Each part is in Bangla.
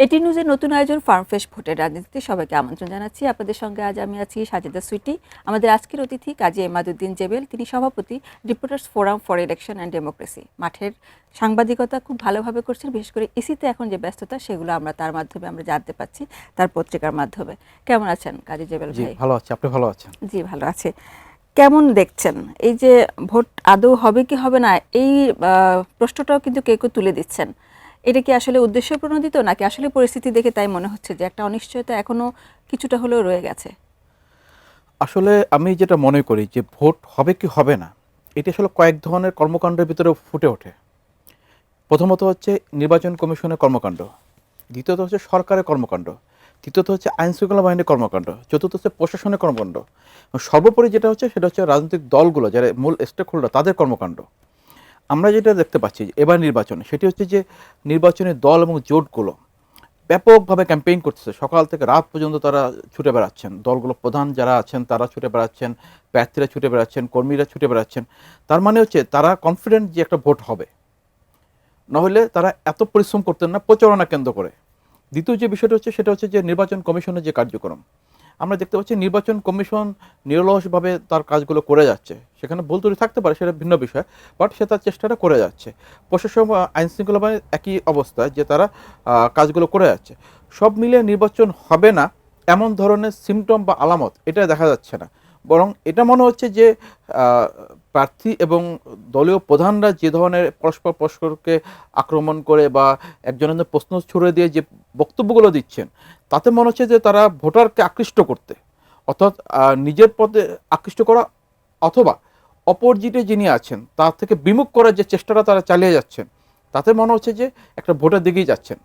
এটি নিউজের নতুন আয়োজন ফার্মফ্রেশ ভোটের রাজনীতিতে সবাইকে আমন্ত্রণ জানাচ্ছি। আপনাদের সঙ্গে আজ আমি আছি সাজেদা সুইটি। আমাদের আজকের অতিথি কাজী এমাদউদ্দিন জেবেল, তিনি সভাপতি reporters forum for election and democracy. মাঠের সাংবাদিকতা খুব ভালোভাবে করছেন, বিশেষ করে ইসিতে এখন যে ব্যস্ততা সেগুলো আমরা তার মাধ্যমে আমরা জানতে পাচ্ছি, তার পত্রিকার মাধ্যমে। কেমন আছেন কাজী জেবেল ভাই? ভালো আছি, আপনি ভালো আছেন? জি ভালো আছে। কেমন দেখছেন এই যে ভোট আদৌ হবে কি হবে না, এই প্রশ্নটাও কিন্তু কেউ কেউ তুলে দিচ্ছেন। এটা কি আসলে উদ্দেশ্য প্রণোদিত, নাকি আসলে পরিস্থিতি দেখে তাই মনে হচ্ছে যে একটা অনিশ্চয়তা এখনো কিছুটা হলেও রয়ে গেছে? আসলে আমি যেটা মনে করি যে ভোট হবে কি হবে না, এটি আসলে কয়েক ধরনের কর্মকাণ্ডের ভিতরে ফুটে ওঠে। প্রথমত হচ্ছে নির্বাচন কমিশনের কর্মকাণ্ড, দ্বিতীয়ত হচ্ছে সরকারের কর্মকাণ্ড, তৃতীয়ত হচ্ছে আইনশৃঙ্খলা বাহিনীর কর্মকাণ্ড, চতুর্থ হচ্ছে প্রশাসনের কর্মকাণ্ড, সর্বোপরি যেটা হচ্ছে সেটা হচ্ছে রাজনৈতিক দলগুলো যারা মূল স্টেক হোল্ডার তাদের কর্মকাণ্ড। আমরা যেটা দেখতে পাচ্ছি এবার নির্বাচনে, সেটি হচ্ছে যে নির্বাচনী দল এবং জোটগুলো ব্যাপকভাবে ক্যাম্পেইন করতেছে। সকাল থেকে রাত পর্যন্ত তারা ছুটে বেড়াচ্ছেন। দলগুলো প্রধান যারা আছেন তারা ছুটে বেড়াচ্ছেন, প্রার্থীরা ছুটে বেড়াচ্ছেন, কর্মীরা ছুটে বেড়াচ্ছেন। তার মানে হচ্ছে তারা কনফিডেন্ট যে একটা ভোট হবে, নাহলে তারা এত পরিশ্রম করতেন না প্রচারণা কেন্দ্র করে। দ্বিতীয় যে বিষয়টা হচ্ছে সেটা হচ্ছে যে নির্বাচন কমিশনের যে কার্যক্রম, আমরা দেখতে পাচ্ছি নির্বাচন কমিশন নিরলসভাবে তার কাজগুলো করে যাচ্ছে। সেখানে ভুল ত্রুটি থাকতে পারে, সেটা ভিন্ন বিষয়, বাট সে তার চেষ্টাটা করে যাচ্ছে। প্রশাসন আইনশৃঙ্খলা বাহিনীর একই অবস্থা, যে তারা কাজগুলো করে যাচ্ছে। সব মিলিয়ে নির্বাচন হবে না এমন ধরনের সিমটম বা আলামত এটা দেখা যাচ্ছে না, বরং এটা মনে হচ্ছে যে প্রার্থী এবং দলীয় প্রধানরা যে ধরনের পরস্পরকে আক্রমণ করে বা একজনের প্রশ্ন ছুড়ে দিয়ে যে বক্তব্যগুলো দিচ্ছেন, তাতে মনে হচ্ছে যে তারা ভোটারকে আকৃষ্ট করতে, অর্থাৎ নিজের পদে আকৃষ্ট করা অথবা অপোজিটে যিনি আছেন তার থেকে বিমুখ করার যে চেষ্টাটা তারা চালিয়ে যাচ্ছেন, তাতে মনে হচ্ছে যে একটা ভোটের দিকেই যাচ্ছেন।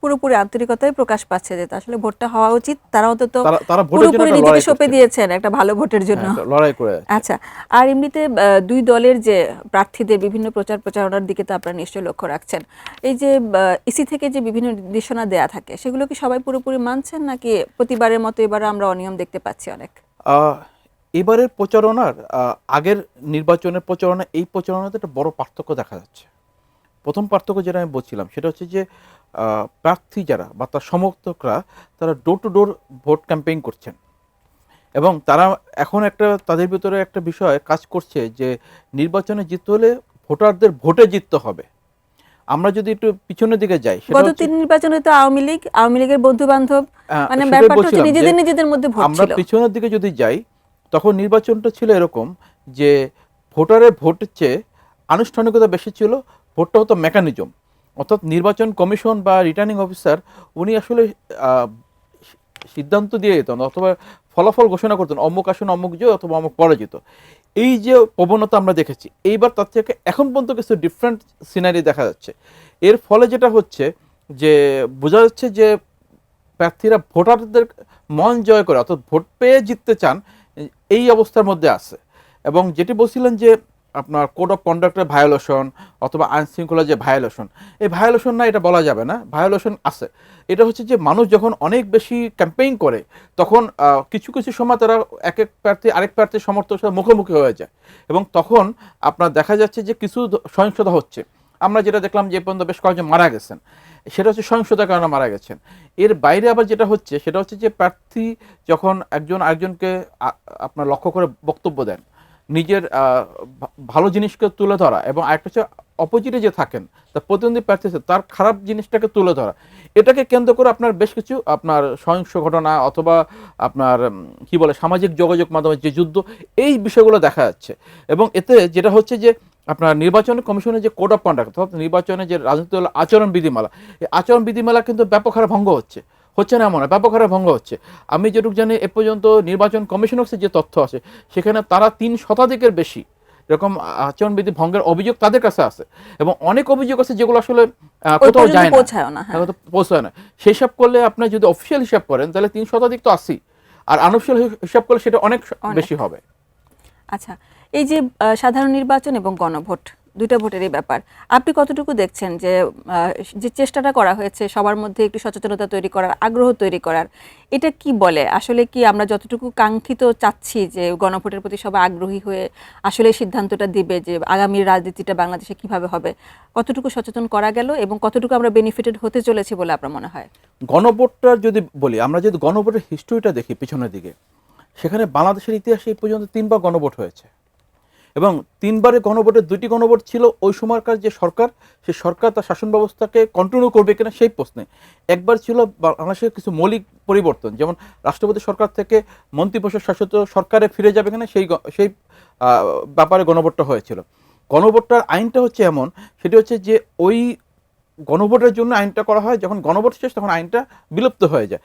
পুরোপুরি আন্তরিকতায় প্রকাশ পাচ্ছে যে আসলে ভোটটা হওয়া উচিত, তারা অন্তত তারা পুরোপুরি নিজেকে সঁপে দিয়েছেন একটা ভালো ভোটের জন্য, লড়াই করে। আচ্ছা, আর এমনিতে দুই দলের যে প্রার্থীদের বিভিন্ন প্রচারণার দিকে তো আপনারা নিশ্চয়ই লক্ষ্য রাখছেন। এই যে ইসি থেকে যে বিভিন্ন নির্দেশনা দেয়া থাকে, সেগুলো কি সবাই পুরোপুরি মানছেন, নাকি প্রতিবারের মতো এবারে আমরা অনিয়ম দেখতে পাচ্ছি অনেক? এবারের প্রচারণার আগের নির্বাচনের প্রচারণা, এই প্রচারণাতে একটা বড় পার্থক্য দেখা যাচ্ছে। প্রথম পার্থক্য যেটা আমি বলছিলাম সেটা হচ্ছে যে প্রার্থী যারা বা তার সমর্থকরা, তারা door to door vote campaign করছেন, এবং তারা এখন তাদের ভিতরে একটা বিষয় কাজ করছে যে নির্বাচনে জিততে হলে ভোটারদের ভোটে জিততে হবে। আমরা যদি একটু পিছনের দিকে যাই, গত তিন নির্বাচনে তো আওয়ামী লীগের বন্ধু বান্ধব, মানে ব্যাপারটা হচ্ছে নিজেদের মধ্যে ভোট ছিল। আমরা পিছনের দিকে যদি যাই, তখন নির্বাচনটা ছিল এরকম যে ভোটারের ভোটের চেয়ে আনুষ্ঠানিকতা বেশি ছিল, ভোটটা হতো মেকানিজম। অর্থাৎ নির্বাচন কমিশন বা রিটার্নিং অফিসার উনি আসলে সিদ্ধান্ত দিয়ে যেতেন অথবা ফলাফল ঘোষণা করতেন, অমুক আসন অমুক জয় অথবা অমুক পরাজিত। এই যে প্রবণতা আমরা দেখেছি, এইবার তার থেকে এখন পর্যন্ত কিছু ডিফারেন্ট সিনারি দেখা যাচ্ছে। এর ফলে যেটা হচ্ছে যে বোঝা যাচ্ছে যে প্রার্থীরা ভোটারদের মন জয় করে, অর্থাৎ ভোট পেয়ে জিততে চান, এই অবস্থার মধ্যে আছে। এবং যেটি বলছিলেন যে আপনার কোড অফ কন্ডাক্টের ভায়োলেশন অথবা আইনশৃঙ্খলা যে ভায়োলেশন, এই ভায়োলেশন না, এটা বলা যাবে না, ভায়োলেশন আছে। এটা হচ্ছে যে মানুষ যখন অনেক বেশি ক্যাম্পেইন করে, তখন কিছু কিছু সময় তারা এক প্রার্থী আরেক প্রার্থীর সমর্থকের সাথে মুখোমুখি হয়ে যায়, এবং তখন আপনার দেখা যাচ্ছে যে কিছু সহিংসতা হচ্ছে। আমরা যেটা দেখলাম যে পর্যন্ত বেশ কয়েকজন মারা গেছেন, সেটা হচ্ছে সহিংসতার কারণে মারা গেছেন। এর বাইরে আবার যেটা হচ্ছে সেটা হচ্ছে যে প্রার্থী যখন একজন আরেকজনকে আপনার লক্ষ্য করে বক্তব্য দেন, নিজের ভালো জিনিসকে তুলে ধরা, এবং আরেকটা হচ্ছে অপোজিটে যে থাকেন তার প্রতিদ্বন্দ্বী প্রার্থী তার খারাপ জিনিসটাকে তুলে ধরা, এটাকে কেন্দ্র করে আপনার বেশ কিছু আপনার সহিংস ঘটনা অথবা আপনার কি বলে সামাজিক যোগাযোগ মাধ্যমে যে যুদ্ধ, এই বিষয়গুলো দেখা যাচ্ছে। এবং এতে যেটা হচ্ছে যে আপনার নির্বাচন কমিশনের যে কোড অফ কন্ডাক্ট, অর্থাৎ নির্বাচনে যে রাজনৈতিক দল আচরণ বিধিমালা, এই আচরণ বিধিমালা কিন্তু ব্যাপক হারে ভঙ্গ হচ্ছে না এমন না, ব্যাপক হারে ভঙ্গ হচ্ছে। আমি যেটুকু জানি এ পর্যন্ত নির্বাচন কমিশনের যে তথ্য আছে, সেখানে তারা 3% বেশি এরকম আচরণবিধি ভঙ্গের অভিযোগ তাদের কাছে আছে, এবং অনেক অভিযোগ আছে যেগুলো আসলে কোথাও যায় না, পৌঁছায় না। সেই সব করলে আপনার যদি অফিসিয়াল হিসাব করেন তাহলে 3% তো আসি, আর আনঅফিসিয়াল হিসাব করলে সেটা অনেক বেশি হবে। আচ্ছা, এই যে সাধারণ নির্বাচন এবং গণভোট দুইটা ভোটেরই ব্যাপার। আপনি কতটুকু দেখছেন যে যে চেষ্টাটা করা হয়েছে সবার মধ্যে একটু সচেতনতা তৈরি করার, আগ্রহ তৈরি করার, এটা কি বলে? আসলে কি আমরা যতটুকু কাঙ্ক্ষিত চাচ্ছি যে গণভোটের প্রতি সবাই আগ্রহী হয়ে আসলে সিদ্ধান্তটা দিবে যে আগামী রাজনীতিটা বাংলাদেশে কিভাবে হবে, কতটুকু সচেতন করা গেল এবং কতটুকু আমরা বেনিফিটেড হতে চলেছি বলে আপনার মনে হয়? গণভোটটা যদি বলি, আমরা যদি গণভোটের হিস্ট্রিটা দেখি পিছনের দিকে, সেখানে বাংলাদেশের ইতিহাসে এই পর্যন্ত 3বার গণভোট হয়েছে এবং 3বারে গণভোটের 2টি গণভোট ছিল ওই সময়কার যে সরকার, সেই সরকার তার শাসন ব্যবস্থাকে কন্টিনিউ করবে কিনা সেই প্রশ্নে। একবার ছিল বাংলাদেশের কিছু মৌলিক পরিবর্তন, যেমন রাষ্ট্রপতি সরকার থেকে মন্ত্রিপরিষদ শাসিত সরকারে ফিরে যাবে কিনা সেই ব্যাপারে গণভোটটা হয়েছিল। গণভোটটার আইনটা হচ্ছে এমন, সেটি হচ্ছে যে ওই গণভোটের জন্য আইনটা করা হয়, যখন গণভোট শেষ তখন আইনটা বিলুপ্ত হয়ে যায়।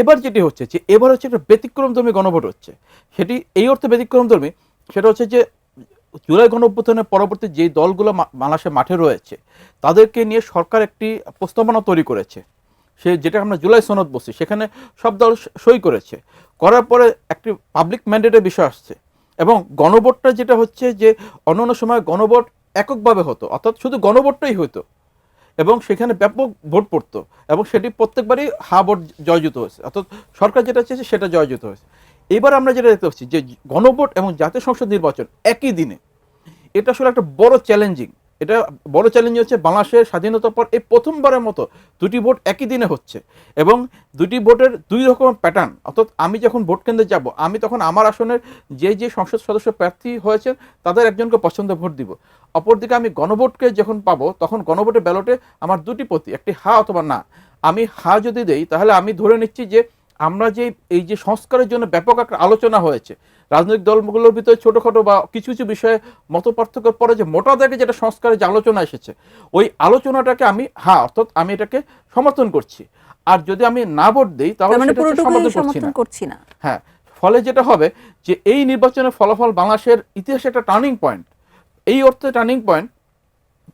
এবার যেটি হচ্ছে যে এবার হচ্ছে একটা ব্যতিক্রমধর্মী গণভোট হচ্ছে। সেটি এই অর্থে ব্যতিক্রমধর্মী, সেটা হচ্ছে যে জুলাই গণঅভ্যুত্থানের পরবর্তী যেই দলগুলো বাংলাদেশের মাঠে রয়েছে তাদেরকে নিয়ে সরকার একটি প্রস্তাবনা তৈরি করেছে, যেটা আমরা জুলাই সনদ বলছি, সেখানে সব দল সই করেছে। করার পরে একটি পাবলিক ম্যান্ডেটের বিষয় আসছে এবং গণভোটটা যেটা হচ্ছে যে অন্যান্য সময় গণভোট এককভাবে হতো, অর্থাৎ শুধু গণভোটটাই হতো এবং সেখানে ব্যাপক ভোট পড়তো এবং সেটি প্রত্যেকবারই ভোট জয়যুত হয়েছে, অর্থাৎ সরকার যেটা চেয়েছে সেটা জয়যুত হয়েছে। এবার আমরা যেটা দেখতে পাচ্ছি যে গণভোট এবং জাতীয় সংসদ নির্বাচন একই দিনে, এটা আসলে একটা বড় চ্যালেঞ্জিং। এটা বড় চ্যালেঞ্জ হচ্ছে বাংলাদেশের স্বাধীনতার পর এই প্রথমবারের মতো দুটি ভোট একই দিনে হচ্ছে এবং দুটি ভোটের দুই রকমের প্যাটার্ন। অর্থাৎ আমি যখন ভোট কেন্দ্রে যাব, আমি তখন আমার আসনের যে সংসদ সদস্য প্রার্থী হয়েছেন তাদের একজনকে পছন্দের ভোট দিব। অপরদিকে আমি গণভোটকে যখন পাবো তখন গণভোটের ব্যালটে আমার দুটি প্রতি, একটি হা অথবা না। আমি হা যদি দেই তাহলে আমি ধরে নিচ্ছি যে আমরা যে এই যে সংস্কারের জন্য ব্যাপক একটা আলোচনা হয়েছে, রাজনৈতিক দলগুলোর ভিতরে ছোটোখাটো বা কিছু কিছু বিষয়ে মত পার্থক্যের পরে যে মোটা দাগে যেটা সংস্কারের যে আলোচনা এসেছে, ওই আলোচনাটাকে আমি অর্থাৎ আমি এটাকে সমর্থন করছি। আর যদি আমি না ভোট দিই তাহলে সমর্থন করছি না। হ্যাঁ, ফলে যেটা হবে যে এই নির্বাচনের ফলাফল বাংলাদেশের ইতিহাসে একটা টার্নিং পয়েন্ট। এই অর্থে টার্নিং পয়েন্ট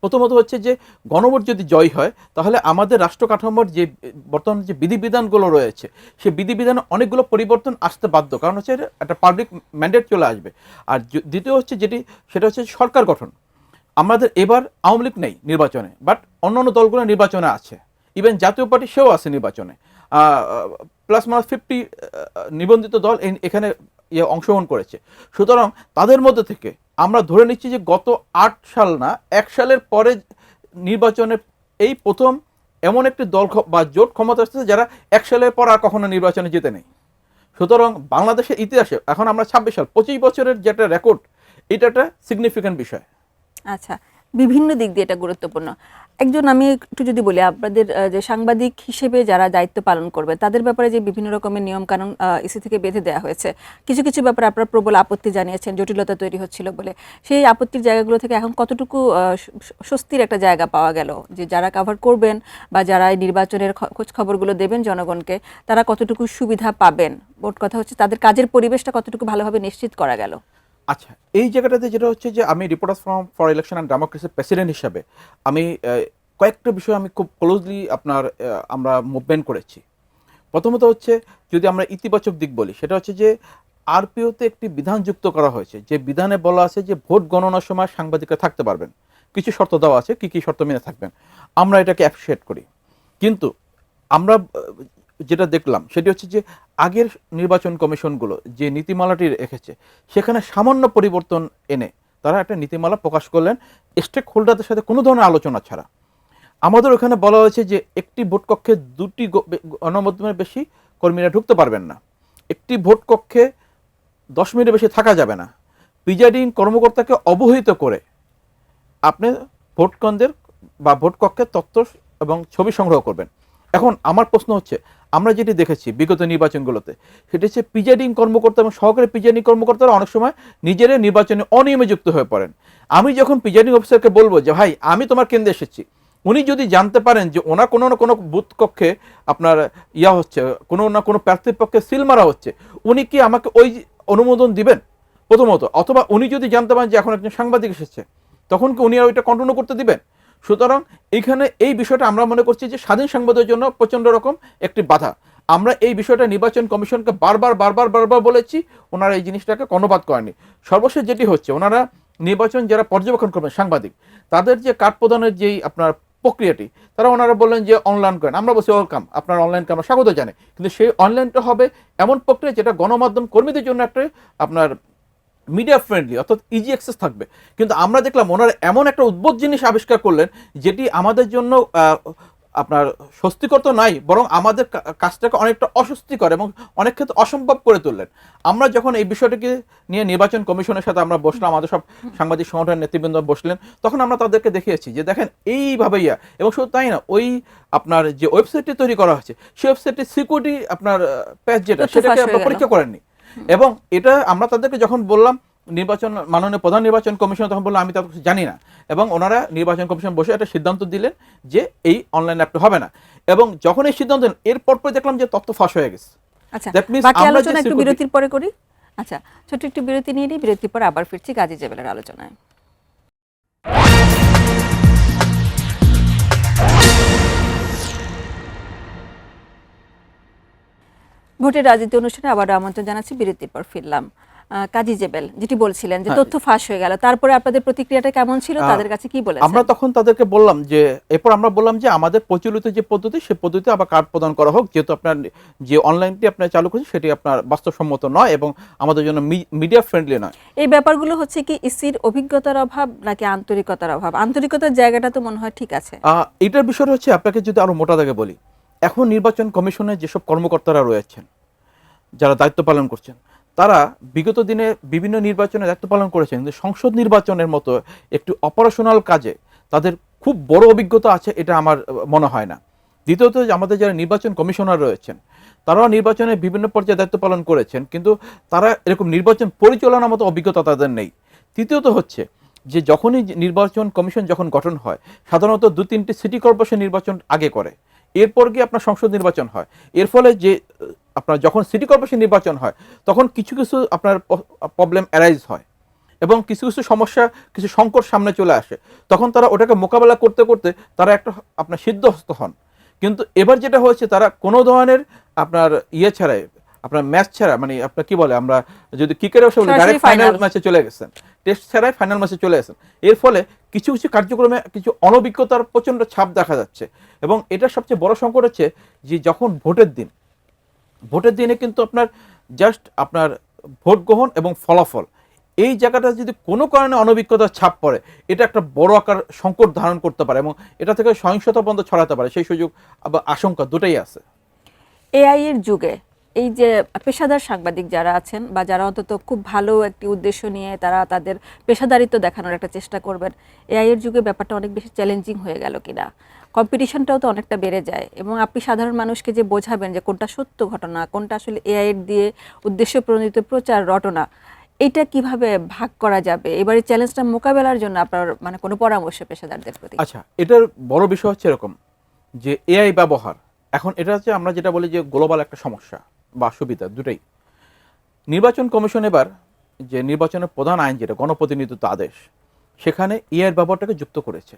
প্রথমত হচ্ছে যে গণভোট যদি জয় হয় তাহলে আমাদের রাষ্ট্র কাঠামোর যে বর্তমান যে বিধিবিধানগুলো রয়েছে সেই বিধিবিধানে অনেকগুলো পরিবর্তন আসতে বাধ্য, কারণ হচ্ছে একটা পাবলিক ম্যান্ডেট চলে আসবে। আর দ্বিতীয় হচ্ছে সেটা হচ্ছে সরকার গঠন। আমাদের এবার আওয়ামী লীগ নেই নির্বাচনে, বাট অন্যান্য দলগুলো নির্বাচনে আছে, ইভেন জাতীয় পার্টি সেও আছে নির্বাচনে, +-50 নিবন্ধিত দল এখানে অংশগ্রহণ করেছে। সুতরাং তাদের মধ্যে থেকে আমরা ধরে নিচ্ছি যে গত 8 সাল না 1 সালের পরে নির্বাচনে এই প্রথম এমন একটি দল বা জোট ক্ষমতা আসছে যারা 1 সালের পর আর কখনো নির্বাচনে জিতে নেই। সুতরাং বাংলাদেশের ইতিহাসে এখন আমরা 26 সাল, 25 বছরের যেটা রেকর্ড, এটা একটা সিগনিফিক্যান্ট বিষয়। আচ্ছা, বিভিন্ন দিক দিয়ে এটা গুরুত্বপূর্ণ। আমি একটু যদি বলি, আপনাদের যে সাংবাদিক হিসেবে যারা দায়িত্ব পালন করবে তাদের ব্যাপারে যে বিভিন্ন রকমের নিয়ম কানুন ইসি থেকে বেঁধে দেওয়া হয়েছে, কিছু কিছু ব্যাপারে আপনারা প্রবল আপত্তি জানিয়েছেন, জটিলতা তৈরি হচ্ছিল বলে। সেই আপত্তির জায়গাগুলো থেকে এখন কতটুকু স্বস্তির একটা জায়গা পাওয়া গেল যে যারা কভার করবেন বা যারা এই নির্বাচনের খোঁজ খবরগুলো দেবেন জনগণকে, তারা কতটুকু সুবিধা পাবেন? মোট কথা হচ্ছে তাদের কাজের পরিবেশটা কতটুকু ভালোভাবে নিশ্চিত করা গেল? আচ্ছা, এই জায়গাটাতে যেটা হচ্ছে যে আমি reporters forum for election and ডেমোক্রেসির প্রেসিডেন্ট হিসাবে আমি কয়েকটা বিষয় আমি খুব ক্লোজলি আমরা মুভমেন্ট করেছি। প্রথমত হচ্ছে যদি আমরা ইতিবাচক দিক বলি, সেটা হচ্ছে যে আরপিওতে একটি বিধান যুক্ত করা হয়েছে, যে বিধানে বলা আছে যে ভোট গণনার সময় সাংবাদিকরা থাকতে পারবেন, কিছু শর্ত দেওয়া আছে, কী শর্ত মেনে থাকবেন। আমরা এটাকে অ্যাপ্রিশিয়েট করি, কিন্তু আমরা যেটা দেখলাম সেটি হচ্ছে যে আগের নির্বাচন কমিশনগুলো যে নীতিমালাটি রেখেছে সেখানে সামান্য পরিবর্তন এনে তারা একটা নীতিমালা প্রকাশ করলেন স্টেক হোল্ডারদের সাথে কোনো ধরনের আলোচনা ছাড়া। আমাদের ওখানে বলা হয়েছে যে একটি ভোট কক্ষে 2টি গণমাধ্যমের বেশি কর্মীরা ঢুকতে পারবেন না, একটি ভোট কক্ষে 10 মিনিটের বেশি থাকা যাবে না, প্রিজাইডিং কর্মকর্তাকে অবহিত করে আপনি ভোট কেন্দ্রের বা ভোট কক্ষের তথ্য এবং ছবি সংগ্রহ করবেন। এখন আমার প্রশ্ন হচ্ছে, আমরা যেটি দেখেছি বিগত নির্বাচনগুলোতে, সেটি হচ্ছে প্রিজাইডিং কর্মকর্তা এবং সহকারী প্রিজাইডিং কর্মকর্তারা অনেক সময় নিজেরা নির্বাচনে অনিয়মে যুক্ত হয়ে পড়েন। আমি যখন প্রিজাইডিং অফিসারকে বলবো যে ভাই আমি তোমার কেন্দ্রে এসেছি, উনি যদি জানতে পারেন যে ওনার কোনো না কোনো বুথ কক্ষে আপনার হচ্ছে, কোনো না কোনো প্রার্থীর পক্ষে সিল মারা হচ্ছে, উনি কি আমাকে ওই অনুমোদন দিবেন প্রথমত? অথবা উনি যদি জানতে পারেন যে এখন একজন সাংবাদিক এসেছে, তখন কি উনি আর ওইটা কন্টিনিউ করতে দিবেন? সুতরাং এইখানে এই বিষয়টা আমরা মনে করছি যে স্বাধীন সংবাদের জন্য প্রচণ্ড রকম একটি বাধা। আমরা এই বিষয়টা নির্বাচন কমিশনকে বারবার বলেছি, ওনারা এই জিনিসটাকে কর্ণপাত করেনি। সর্বশেষ যেটি হচ্ছে, ওনারা নির্বাচন যারা পর্যবেক্ষণ করবেন সাংবাদিক, তাদের যে কার্ড প্রদানের যেই আপনার প্রক্রিয়াটি, তারা ওনারা বললেন যে অনলাইন করেন। আমরা বলছি ওয়েলকাম, আপনার অনলাইনকে আমরা স্বাগত জানাই, কিন্তু সেই অনলাইনটা হবে এমন প্রক্রিয়া যেটা গণমাধ্যম কর্মীদের জন্য একটা আপনার মিডিয়া ফ্রেন্ডলি, অর্থাৎ ইজি অ্যাক্সেস থাকবে। কিন্তু আমরা দেখলাম ওনারা এমন একটা উদ্ভট জিনিস আবিষ্কার করলেন যেটি আমাদের জন্য আপনার স্বস্তিকর তো নাই, বরং আমাদের কাজটাকে অনেকটা অস্বস্তিকর এবং অনেক ক্ষেত্রে অসম্ভব করে তুললেন। আমরা যখন এই বিষয়টিকে নিয়ে নির্বাচন কমিশনের সাথে আমরা বসলাম, আমাদের সব সাংবাদিক সংগঠনের নেতৃবৃন্দ বসলেন, তখন আমরা তাদেরকে দেখিয়েছি যে দেখেন এইভাবে এবং শুধু তাই না, ওই আপনার যে ওয়েবসাইটটি তৈরি করা হয়েছে সেই ওয়েবসাইটটির সিকিউরিটি আপনার প্যাচ যেটা, সেটাকে আপনার পরীক্ষা করেননি। এবং এটা আমরা তাদেরকে যখন বললাম মাননীয় প্রধান নির্বাচন কমিশন, তখন বললাম আমি তাদের জানি না, এবং ওনারা নির্বাচন কমিশন বসে একটা সিদ্ধান্ত দিলেন যে এই অনলাইন অ্যাপটা হবে না। এবং যখন এই সিদ্ধান্ত দিলেন, এরপর দেখলাম যে তথ্য ফাঁস হয়ে গেছে। আচ্ছা, বাকি আলোচনা একটু বিরতির পরে করি। আচ্ছা, ছোট্ট একটু বিরতি নিয়ে নিই, বিরতির পর আবার ফিরছি গাজী জেবেলের আলোচনায়। ভোটের রাজনীতি অনুষ্ঠানে আবার আমন্ত্রণ জানাচ্ছি, বিরতির পর ফিরলাম। কাজী জেবেল, যেটি বলছিলেন যে তথ্য ফাঁস হয়ে গেল, তারপরে আপনাদের প্রতিক্রিয়াটা কেমন ছিল, তাদের কাছে কি বলেছেন? আমরা তখন তাদেরকে বললাম যে এরপর আমরা বললাম যে আমাদের প্রচলিত যে পদ্ধতি, সেই পদ্ধতিতে আবার কার্ড প্রদান করা হোক, যেহেতু আপনার যে অনলাইনটি আপনার চালু করেছে সেটি আপনার বাস্তবসম্মত নয় এবং আমাদের জন্য মিডিয়া ফ্রেন্ডলি নয়। এই ব্যাপারগুলো হচ্ছে কি ইসির অভিজ্ঞতার অভাব নাকি আন্তরিকতার অভাব? আন্তরিকতার জায়গাটা তো মনে হয় ঠিক আছে। এটার বিষয় হচ্ছে, আপনাকে যদি আরো মোটা দাগে বলি, এখন নির্বাচন কমিশনের যেসব কর্মকর্তারা রয়েছেন, যারা দায়িত্ব পালন করছেন, তারা বিগত দিনে বিভিন্ন নির্বাচনে দায়িত্ব পালন করেছেন, কিন্তু সংসদ নির্বাচনের মতো একটি অপারেশনাল কাজে তাদের খুব বড় অভিজ্ঞতা আছে এটা আমার মনে হয় না। দ্বিতীয়ত, আমাদের যারা নির্বাচন কমিশনার রয়েছেন, তারাও নির্বাচনে বিভিন্ন পর্যায়ে দায়িত্ব পালন করেছেন, কিন্তু তারা এরকম নির্বাচন পরিচালনার মতো অভিজ্ঞতা তাদের নেই। তৃতীয়ত হচ্ছে যে যখনই নির্বাচন কমিশন যখন গঠন হয়, সাধারণত 2-3টি সিটি কর্পোরেশন নির্বাচন আগে করে, এরপর গিয়ে আপনার সংসদ নির্বাচন হয়। এর ফলে যে আপনার যখন সিটি কর্পোরেশন নির্বাচন হয়, তখন কিছু কিছু আপনার প্রবলেম অ্যারাইজ হয় এবং কিছু কিছু সমস্যা, কিছু সংকট সামনে চলে আসে। তখন তারা ওটাকে মোকাবেলা করতে করতে তারা একটা আপনার সিদ্ধহস্ত হন। কিন্তু এবার যেটা হয়েছে, তারা কোনো ধরনের আপনার ছাড়াই, আপনার ম্যাচ ছাড়া, মানে আপনার কি বলে, আমরা যদি ক্রিকেটের বলি ডাইরেক্ট ফাইনাল ম্যাচে চলে গেছেন, টেস্ট ছাড়াই ফাইনাল ম্যাচে চলে গেছেন। এর ফলে কিছু কিছু কার্যক্রমে কিছু অনভিজ্ঞতার প্রচণ্ড ছাপ দেখা যাচ্ছে। এবং এটা সবচেয়ে বড় সংকট হচ্ছে যে যখন ভোটের দিনে কিন্তু আপনার জাস্ট আপনার ভোট গ্রহণ এবং ফলাফল, এই জায়গাটা যদি কোনো কারণে অনভিজ্ঞতার ছাপ পড়ে, এটা একটা বড় আকার সংকট ধারণ করতে পারে এবং এটা থেকে সহিংসতা পর্যন্ত ছড়াতে পারে, সেই সুযোগ আবার আশঙ্কা দুটাই আছে। এআই এর যুগে এই যে পেশাদার সাংবাদিক যারা আছেন, বা যারা অন্তত খুব ভালো একটি উদ্দেশ্য নিয়ে তারা তাদের পেশাদারিত্ব দেখানোর একটা চেষ্টা করবেন, এআই এর যুগে ব্যাপারটা অনেক বেশি চ্যালেঞ্জিং হয়ে গেল কিনা? কম্পিটিশনটাও তো অনেকটা বেড়ে যায়, এবং আপনি সাধারণ মানুষকে যে বোঝাবেন যে কোনটা সত্য ঘটনা, কোনটা আসলে এআই এর দিয়ে উদ্দেশ্য প্রণোদিত প্রচার রটনা, এইটা কিভাবে ভাগ করা যাবে? এবার এই চ্যালেঞ্জটা মোকাবেলার জন্য আপনার মানে কোনো পরামর্শ পেশাদারদের প্রতি? আচ্ছা, এটার বড় বিষয় হচ্ছে এরকম যে এআই ব্যবহার এখন, এটা হচ্ছে আমরা যেটা বলি যে গ্লোবাল একটা সমস্যা বা সুবিধা দুটোই। নির্বাচন কমিশন এবার যে নির্বাচনের প্রধান আইন, যেটা গণপ্রতিনিধিত্ব আদেশ, সেখানে এআইয়ের ব্যবহারটাকে যুক্ত করেছে।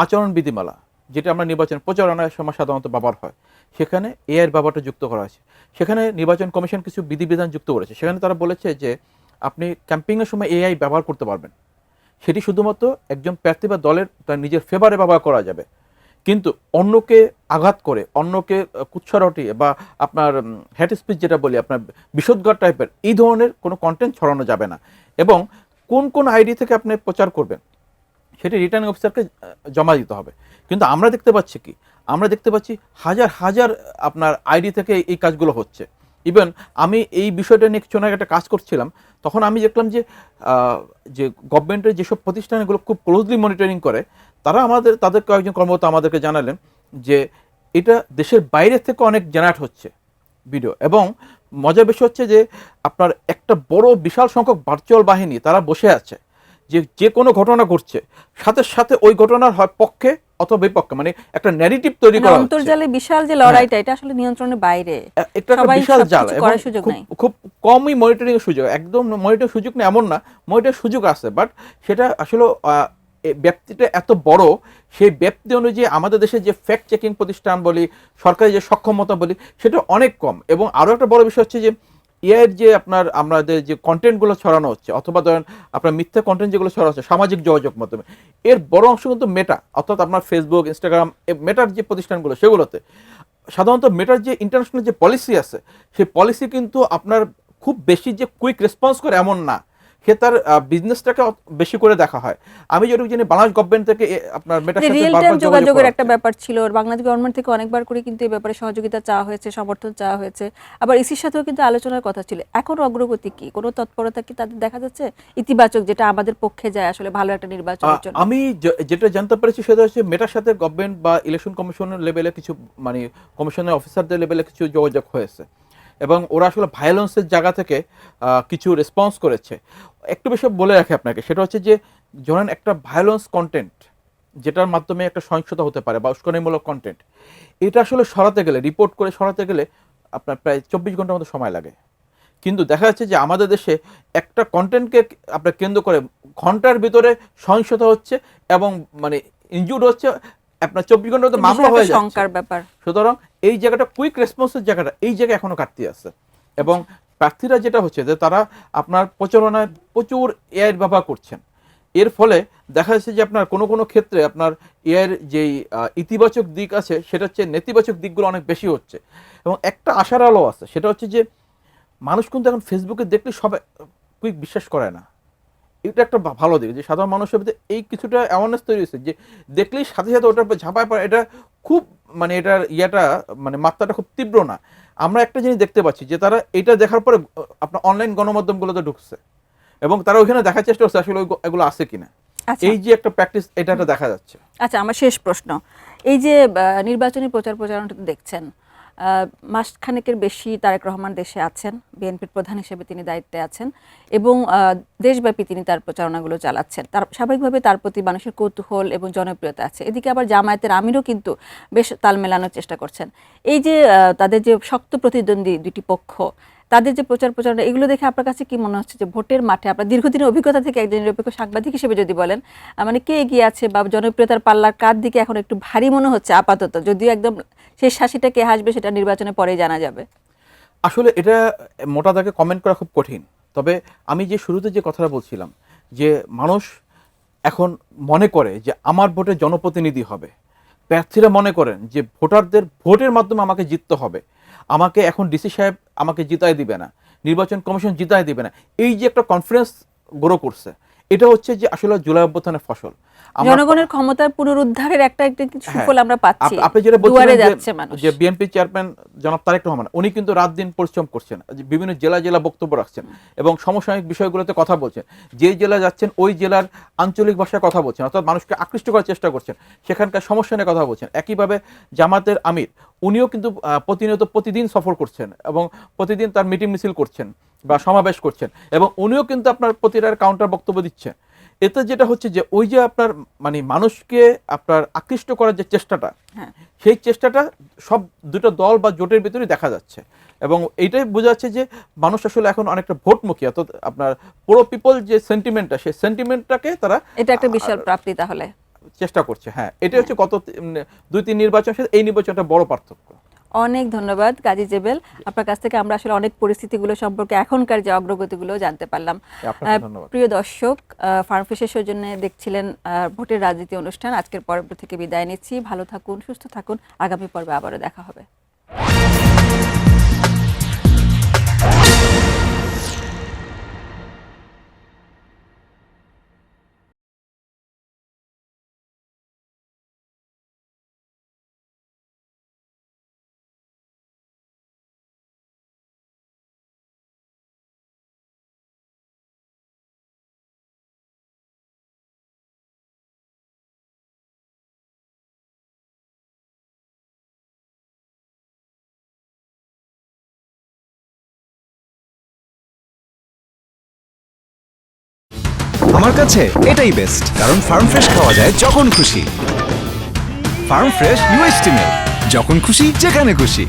আচরণ বিধিমালা, যেটা আমরা নির্বাচন প্রচারণার সময় সাধারণত ব্যবহার হয়, সেখানে এআইয়ের ব্যবহারটা যুক্ত করা হয়েছে। সেখানে নির্বাচন কমিশন কিছু বিধিবিধান যুক্ত করেছে। সেখানে তারা বলেছে যে আপনি ক্যাম্পেইনের সময় এআই ব্যবহার করতে পারবেন, সেটি শুধুমাত্র একজন প্রার্থী বা দলের তার নিজের ফেভারে ব্যবহার করা যাবে, কিন্তু অন্যকে আঘাত করে, অন্যকে কুৎসা রটিয়ে বা আপনার হ্যাট স্পিচ যেটা বলি, আপনার বিষোদ্গার টাইপের এই ধরনের কোনো কন্টেন্ট ছড়ানো যাবে না। এবং কোন কোন আইডি থেকে আপনি প্রচার করবেন সেটি রিটার্নিং অফিসারকে জমা দিতে হবে। কিন্তু আমরা দেখতে পাচ্ছি হাজার হাজার আপনার আইডি থেকে এই কাজগুলো হচ্ছে। ইভেন আমি এই বিষয়টা নিয়ে কিছু একটা কাজ করছিলাম, তখন আমি দেখলাম যে গভর্নমেন্টের যেসব প্রতিষ্ঠানগুলো খুব ক্লোজলি মনিটরিং করে, তারা তাদের কয়েকজন কর্মকর্তা আমাদেরকে জানালেন যে এটা দেশের বাইরে থেকে অনেক জেনারেট হচ্ছে ভিডিও। এবং মজার বিষয় হচ্ছে যে আপনার একটা বড় বিশাল সংখ্যক ভার্চুয়াল বাহিনী তারা বসে আছে, যে কোনো ঘটনা ঘটছে সাথে সাথে ওই ঘটনার হয় পক্ষে অথবা বিপক্ষে, মানে একটা ন্যারেটিভ তৈরি করা হচ্ছে। অন্তর্জালে বিশাল যে লড়াইটা, এটা আসলে নিয়ন্ত্রণের বাইরে, এটা একটা বিশাল জাল এবং খুব কমই মনিটরিং এর সুযোগ, একদম মনিটরিং সুযোগ নেই এমন না, মনিটরিং সুযোগ আছে, বাট সেটা আসলে ব্যাপ্তিটা এত বড়, সেই ব্যাপ্তি অনুযায়ী আমাদের দেশে যে ফ্যাক্ট চেকিং প্রতিষ্ঠান বলি, সরকারি যে সক্ষমতা বলি, সেটা অনেক কম। এবং আরও একটা বড় বিষয় হচ্ছে যে এআইয়ের যে আপনার আমাদের যে কন্টেন্টগুলো ছড়ানো হচ্ছে, অথবা ধরেন আপনার মিথ্যা কন্টেন্ট যেগুলো ছড়ানো হচ্ছে সামাজিক যোগাযোগ মাধ্যমে, এর বড় অংশ কিন্তু মেটা, অর্থাৎ আপনার ফেসবুক, ইনস্টাগ্রাম, মেটার যে প্রতিষ্ঠানগুলো সেগুলোতে সাধারণত মেটার যে ইন্টারন্যাশনাল যে পলিসি আছে, সেই পলিসি কিন্তু আপনার খুব বেশি যে কুইক রেসপন্স করে এমন না, সে তার বিজনেসটাকে বেশি করে দেখা হয়। আমি যেটুকু জানি বাংলাদেশ গভর্নমেন্ট থেকে আপনার মেটার সাথে রিয়েল টাইম বারবার যোগাযোগের একটা ব্যাপার ছিল, বাংলাদেশ গভর্নমেন্ট থেকে অনেকবার করে কিন্তু এই ব্যাপারে সহযোগিতা চাওয়া হয়েছে, সমর্থন চাওয়া হয়েছে, আবার ইসির সাথেও কিন্তু আলোচনার কথা ছিল। এখন অগ্রগতি কি, কোনো তৎপরতা কি তাদের দেখা যাচ্ছে ইতিবাচক, যেটা আমাদের পক্ষে যায় আসলে ভালো একটা নির্বাচনের জন্য? আমি যেটা জানতে পেরেছি সেটা হচ্ছে মেটার সাথে গভর্নমেন্ট বা ইলেকশন কমিশনের লেভেলে কিছু মানে কমিশনের অফিসারদের লেভেলে কিছু যোগাযোগ হয়েছে, এবং ওরা আসলে ভায়োলেন্সের জায়গা থেকে কিছু রেসপন্স করেছে। একটু বেশি বলে রাখি আপনাকে, সেটা হচ্ছে যে ধরেন একটা ভায়োলেন্স কন্টেন্ট যেটার মাধ্যমে একটা সহিংসতা হতে পারে বা উস্কানিমূলক কন্টেন্ট, এটা আসলে সরাতে গেলে, রিপোর্ট করে সরাতে গেলে আপনার প্রায় 24 ঘন্টার মতো সময় লাগে। কিন্তু দেখা যাচ্ছে যে আমাদের দেশে একটা কন্টেন্টকে আপনার কেন্দ্র করে ঘন্টার ভিতরে সহিংসতা হচ্ছে এবং মানে ইনজুর্ড হচ্ছে, আপনার 24 ঘন্টার মধ্যে মামলা হয়ে যাচ্ছে। শঙ্কার ব্যাপার। সুতরাং এই জায়গাটা কুইক রেসপন্সের জায়গাটা, এই জায়গায় এখনো ঘাটতি আছে। এবং প্রার্থীরা যেটা হচ্ছে যে তারা আপনার প্রচারণায় প্রচুর এআইয়ের ব্যবহার করছেন, এর ফলে দেখা যাচ্ছে যে আপনার কোনো কোনো ক্ষেত্রে আপনার এআইয়ের যেই ইতিবাচক দিক আছে সেটা হচ্ছে নেতিবাচক দিকগুলো অনেক বেশি হচ্ছে। এবং একটা আশার আলো আছে, সেটা হচ্ছে যে মানুষ কিন্তু এখন ফেসবুকে দেখলে সবাই কুইক বিশ্বাস করে না। এটা একটা ভালো দিক যে সাধারণ মানুষের ভিতরে এই কিছুটা অ্যাওয়ারনেস তৈরি হয়েছে যে দেখলেই সাথে সাথে ওটার উপর ঝাঁপায় পড়ে। এটা খুব মানে এটার মানে মাত্রাটা খুব তীব্র না। আমরা একটা জিনিস দেখতে পাচ্ছি যে তারা এটা দেখার পরে আপনার অনলাইন গণমাধ্যমগুলোতে ঢুকছে এবং তারা ওইখানে দেখার চেষ্টা করছে আসলে এগুলো আছে কিনা। এই যে একটা প্র্যাকটিস, এটা দেখা যাচ্ছে। আচ্ছা, আমার শেষ প্রশ্ন, এই যে নির্বাচনী প্রচার প্রচারণা দেখছেন, মাসখানেকের বেশি তারেক রহমান দেশে আছেন, বিএনপির প্রধান হিসেবে তিনি দায়িত্বে আছেন এবং দেশব্যাপী তিনি তার প্রচারণাগুলো চালাচ্ছেন। তার স্বাভাবিকভাবে তার প্রতি মানুষের কৌতূহল এবং জনপ্রিয়তা আছে। এদিকে আবার জামায়াতের আমিরও কিন্তু বেশ তাল মেলানোর চেষ্টা করছেন। এই যে তাদের যে শক্ত প্রতিদ্বন্দ্বী দুটি পক্ষ, তাদের যে প্রচার প্রচারণা, এগুলো দেখে আপনার কাছে কি মনে হচ্ছে যে ভোটের মাঠে আপনার দীর্ঘদিনের অভিজ্ঞতা থেকে একজন নিরপেক্ষ সাংবাদিক হিসেবে যদি বলেন, মানে কে এগিয়ে আছে বা জনপ্রিয়তার পাল্লার কার দিকে এখন একটু ভারী মনে হচ্ছে আপাতত, যদিও একদম শেষ হাসিটা কে হাসবে সেটা নির্বাচনের পরেই জানা যাবে? আসলে এটা মোটা দাগে কমেন্ট করা খুব কঠিন। তবে আমি যে শুরুতে যে কথাটা বলছিলাম যে মানুষ এখন মনে করে যে আমার ভোটে জনপ্রতিনিধি হবে, প্রার্থীরা মনে করেন যে ভোটারদের ভোটের মাধ্যমে আমাকে জিততে হবে, আমাকে এখন ডিসি সাহেব আমাকে জিতায় দিবে না, নির্বাচন কমিশন জিতায় দিবে না, এই যে একটা কনফিডেন্স গ্রো করছে, এটা হচ্ছে যে আসলে জুলাই অভ্যুত্থানের ফসল। জনগণের ক্ষমতার পুনরুদ্ধারের একটা সুফল আমরা পাচ্ছি। আপনি যেটা বলছিলেন যে মানুষ। বিএনপি চেয়ারম্যান জনাব তারেক রহমান, উনি কিন্তু রাত দিন পরিশ্রম করছেন, বিভিন্ন জেলা বক্তব্য রাখছেন এবং সমসাময়িক বিষয়গুলোতে কথা বলছেন। যে জেলা যাচ্ছেন ওই জেলার আঞ্চলিক ভাষায় কথা বলছেন, অর্থাৎ মানুষকে আকৃষ্ট করার চেষ্টা করছেন, সেখানকার সমস্যা নিয়ে কথা বলছেন। একইভাবে জামাতের আমির, উনিও কিন্তু প্রতিদিন সফর করছেন এবং প্রতিদিন তার মিটিং মিছিল করছেন বা সমাবেশ করছেন, এবং উনিও কিন্তু আপনার প্রতিটার কাউন্টার বক্তব্য দিচ্ছেন। এতে যেটা হচ্ছে যে ওই যে আপনার মানে মানুষকে আপনার আকৃষ্ট করার যে চেষ্টাটা, সেই চেষ্টাটা সব দুটো দল বা জোটের ভিতরেই দেখা যাচ্ছে। এবং এইটাই বোঝা যাচ্ছে যে মানুষ আসলে এখন অনেকটা ভোটমুখী, অর্থাৎ আপনার পুরো পিপল যে সেন্টিমেন্টটা, সেই সেন্টিমেন্টটাকে তারা, এটা একটা বিশাল প্রাপ্তি তাহলে চেষ্টা করছে। হ্যাঁ, এটা হচ্ছে গত 2-3 নির্বাচনের সাথে এই নির্বাচনটা বড় পার্থক্য। অনেক ধন্যবাদ কাজী জেবেল, আপনার কাছ থেকে আমরা আসলে অনেক পরিস্থিতিগুলো সম্পর্কে এখনকার যে অগ্রগতিগুলো জানতে পারলাম। প্রিয় দর্শক, ফার্মফ্রেশের সৌজন্যে দেখছিলেন ভোটের রাজনীতি অনুষ্ঠান। আজকের পর্ব থেকে বিদায় নিচ্ছি। ভালো থাকুন, সুস্থ থাকুন। আগামী পর্বে আবারও দেখা হবে। আমার কাছে এটাই বেস্ট, কারণ ফার্ম ফ্রেশ খাওয়া যায় যখন খুশি। ফার্ম ফ্রেশ ইউএসটি মিল্ক, যখন খুশি যেখানে খুশি।